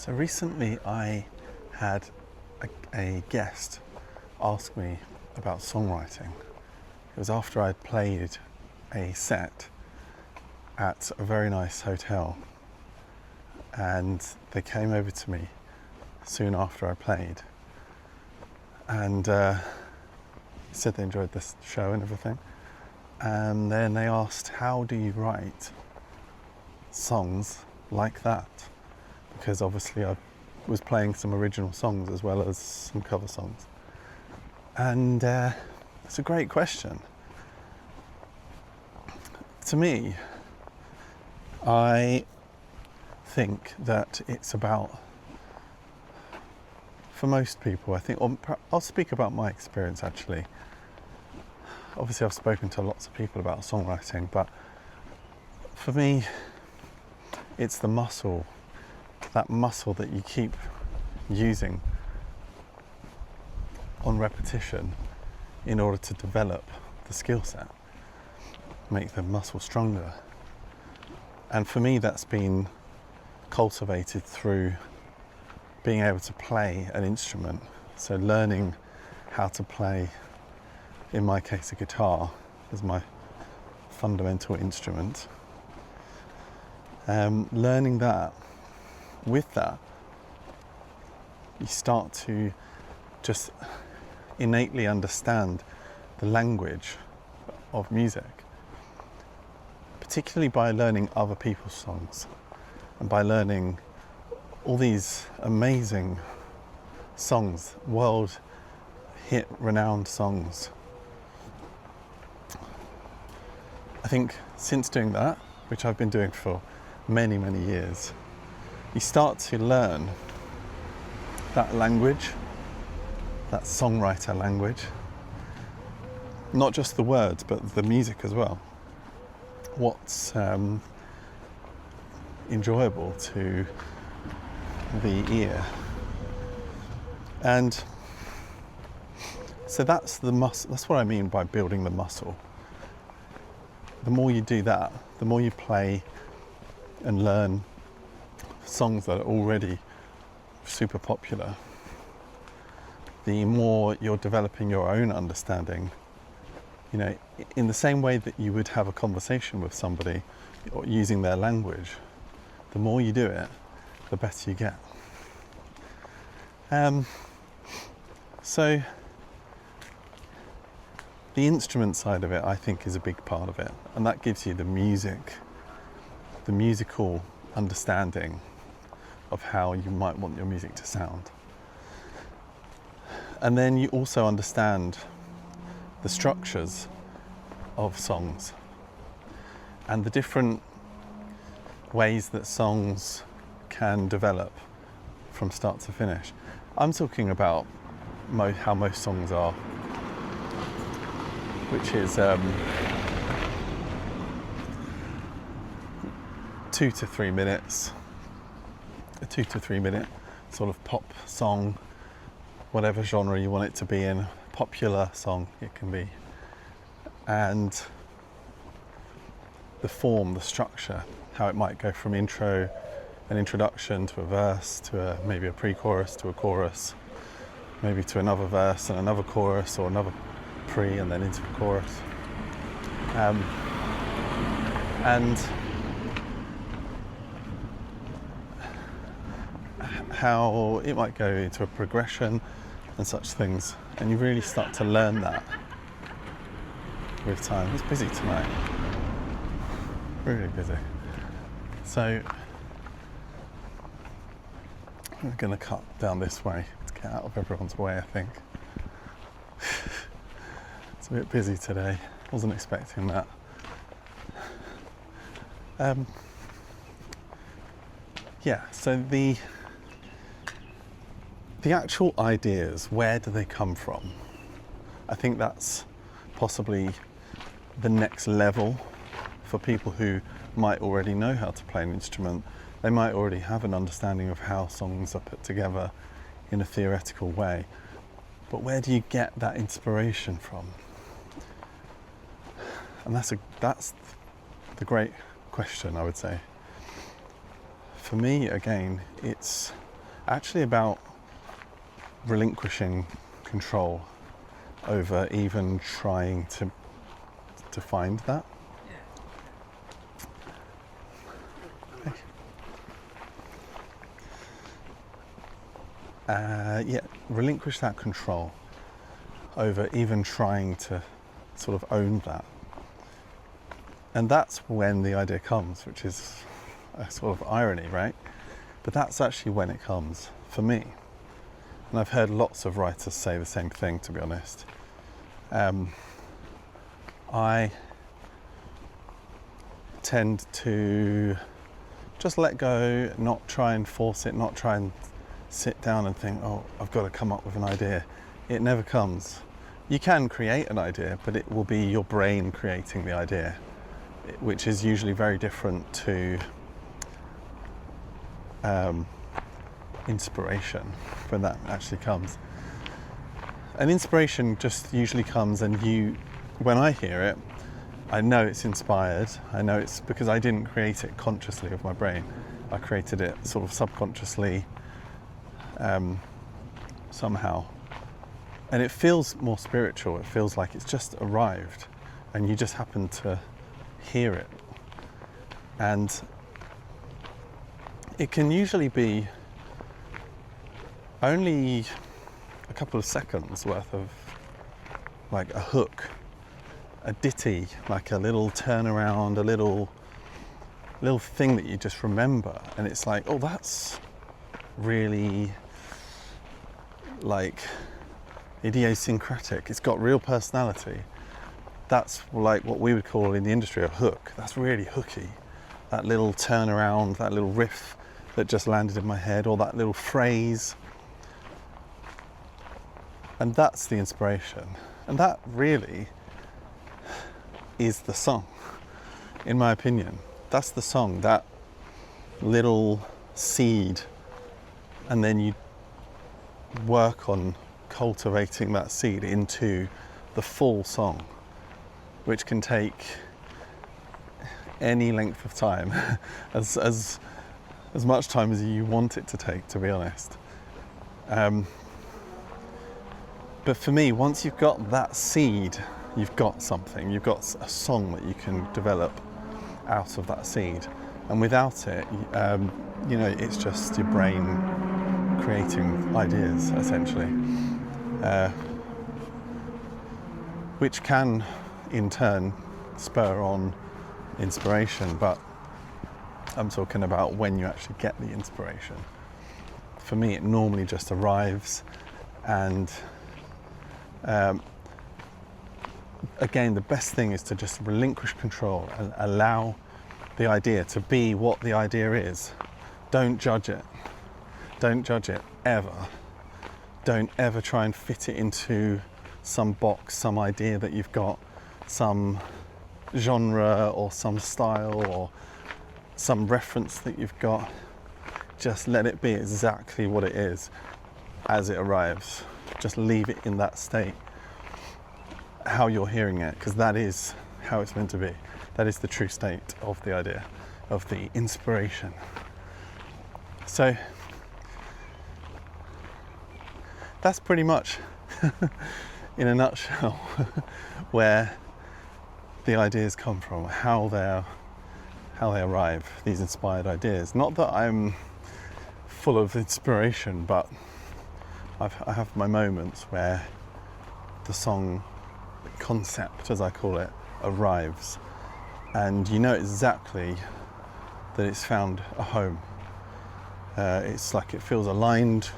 So recently I had a guest ask me about songwriting. It was after I'd played a set at a very nice hotel, and they came over to me soon after I played and said they enjoyed this show and everything, and then they asked, how do you write songs like that? Because obviously I was playing some original songs as well as some cover songs, and it's a great question. To me, I think that it's about, for most people, I think, or I'll speak about my experience actually. Obviously I've spoken to lots of people about songwriting, but for me it's the muscle, that muscle that you keep using on repetition in order to develop the skill set, make the muscle stronger. And for me that's been cultivated through being able to play an instrument. So learning how to play, in my case, a guitar as my fundamental instrument. Learning that, with that, you start to just innately understand the language of music, particularly by learning other people's songs and by learning all these amazing songs, world hit renowned songs. I think since doing that, which I've been doing for many, many years, you start to learn that language, that songwriter language, not just the words, but the music as well. What's enjoyable to the ear. And so that's the muscle. That's what I mean by building the muscle. The more you do that, the more you play and learn songs that are already super popular, the more you're developing your own understanding. You know, in the same way that you would have a conversation with somebody or using their language, the more you do it, the better you get. So the instrument side of it, I think, is a big part of it, and that gives you the music, the musical understanding of how you might want your music to sound. And then you also understand the structures of songs and the different ways that songs can develop from start to finish. I'm talking about how most songs are, which is 2 to 3 minutes, a 2 to 3 minute sort of pop song, whatever genre you want it to be in, popular song it can be, and the form, the structure, how it might go from an introduction to a verse, to maybe a pre-chorus to a chorus, maybe to another verse and another chorus, or another pre and then into the chorus, and how it might go into a progression and such things. And you really start to learn that with time. It's busy tonight, really busy. So I'm going to cut down this way to get out of everyone's way, I think. It's a bit busy today, wasn't expecting that. So the actual ideas, where do they come from? I think that's possibly the next level for people who might already know how to play an instrument. They might already have an understanding of how songs are put together in a theoretical way. But where do you get that inspiration from? And that's the great question, I would say. For me, again, it's actually about relinquishing control over even trying to find that. Relinquish that control over even trying to sort of own that. And that's when the idea comes, which is a sort of irony, right? But that's actually when it comes for me. And I've heard lots of writers say the same thing, to be honest. I tend to just let go, not try and force it, not try and sit down and think, oh, I've got to come up with an idea. It never comes. You can create an idea, but it will be your brain creating the idea, which is usually very different to inspiration when that actually comes. And inspiration just usually comes, and when I hear it, I know it's inspired. I know it's because I didn't create it consciously with my brain. I created it sort of subconsciously somehow. And it feels more spiritual. It feels like it's just arrived and you just happen to hear it. And it can usually be only a couple of seconds worth of like a hook, a ditty, like a little turnaround, a little thing that you just remember. And it's like, oh, that's really like idiosyncratic. It's got real personality. That's like what we would call in the industry a hook. That's really hooky. That little turnaround, that little riff that just landed in my head, or that little phrase. And that's the inspiration. And that really is the song, in my opinion. That's the song, that little seed. And then you work on cultivating that seed into the full song, which can take any length of time, as much time as you want it to take, to be honest. But for me, once you've got that seed, you've got something. You've got a song that you can develop out of that seed. And without it, it's just your brain creating ideas, essentially, which can, in turn, spur on inspiration. But I'm talking about when you actually get the inspiration. For me, it normally just arrives, and again, the best thing is to just relinquish control and allow the idea to be what the idea is. Don't judge it. Don't judge it, ever. Don't ever try and fit it into some box, some idea that you've got, some genre or some style or some reference that you've got. Just let it be exactly what it is as it arrives. Just leave it in that state, how you're hearing it, because that is how it's meant to be. That is the true state of the idea, of the inspiration. So that's pretty much, in a nutshell, where the ideas come from, how they arrive, these inspired ideas. Not that I'm full of inspiration, but I have my moments where the song concept, as I call it, arrives, and you know exactly that it's found a home. It's like it feels aligned.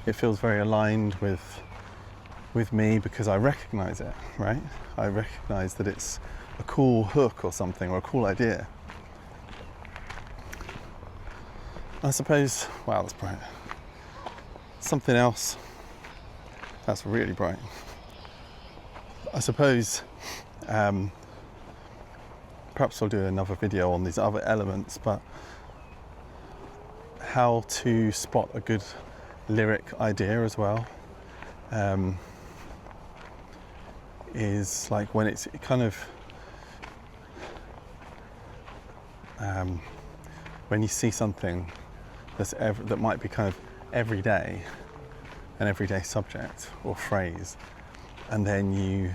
It feels very aligned with me because I recognize it, right? I recognize that it's a cool hook or something, or a cool idea. I suppose, wow, that's bright. Something else that's really bright. I suppose perhaps I'll do another video on these other elements, but how to spot a good lyric idea as well is like when it's kind of when you see something that might be kind of everyday, an everyday subject or phrase, and then you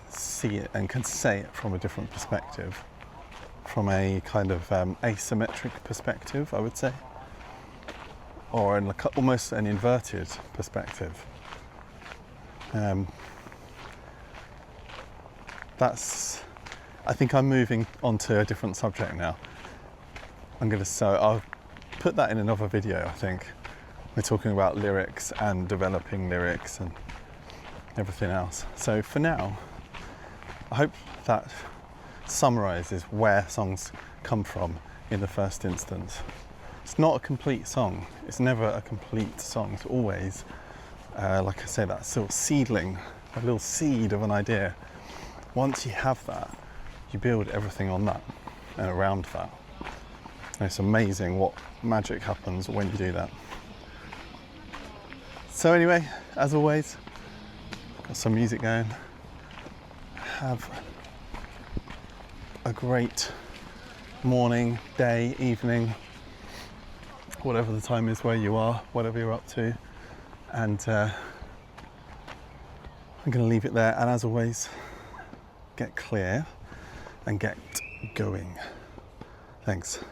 see it and can say it from a different perspective, from a kind of asymmetric perspective, I would say, or almost an inverted perspective. I think I'm moving on to a different subject now. I'll put that in another video, I think. We're talking about lyrics and developing lyrics and everything else. So for now, I hope that summarizes where songs come from in the first instance. It's not a complete song. It's never a complete song. It's always, like I say, that sort of seedling, a little seed of an idea. Once you have that, you build everything on that and around that. And it's amazing what magic happens when you do that. So anyway, as always, got some music going. Have a great morning, day, evening, whatever the time is where you are, whatever you're up to. And I'm going to leave it there. And as always, get clear and get going. Thanks.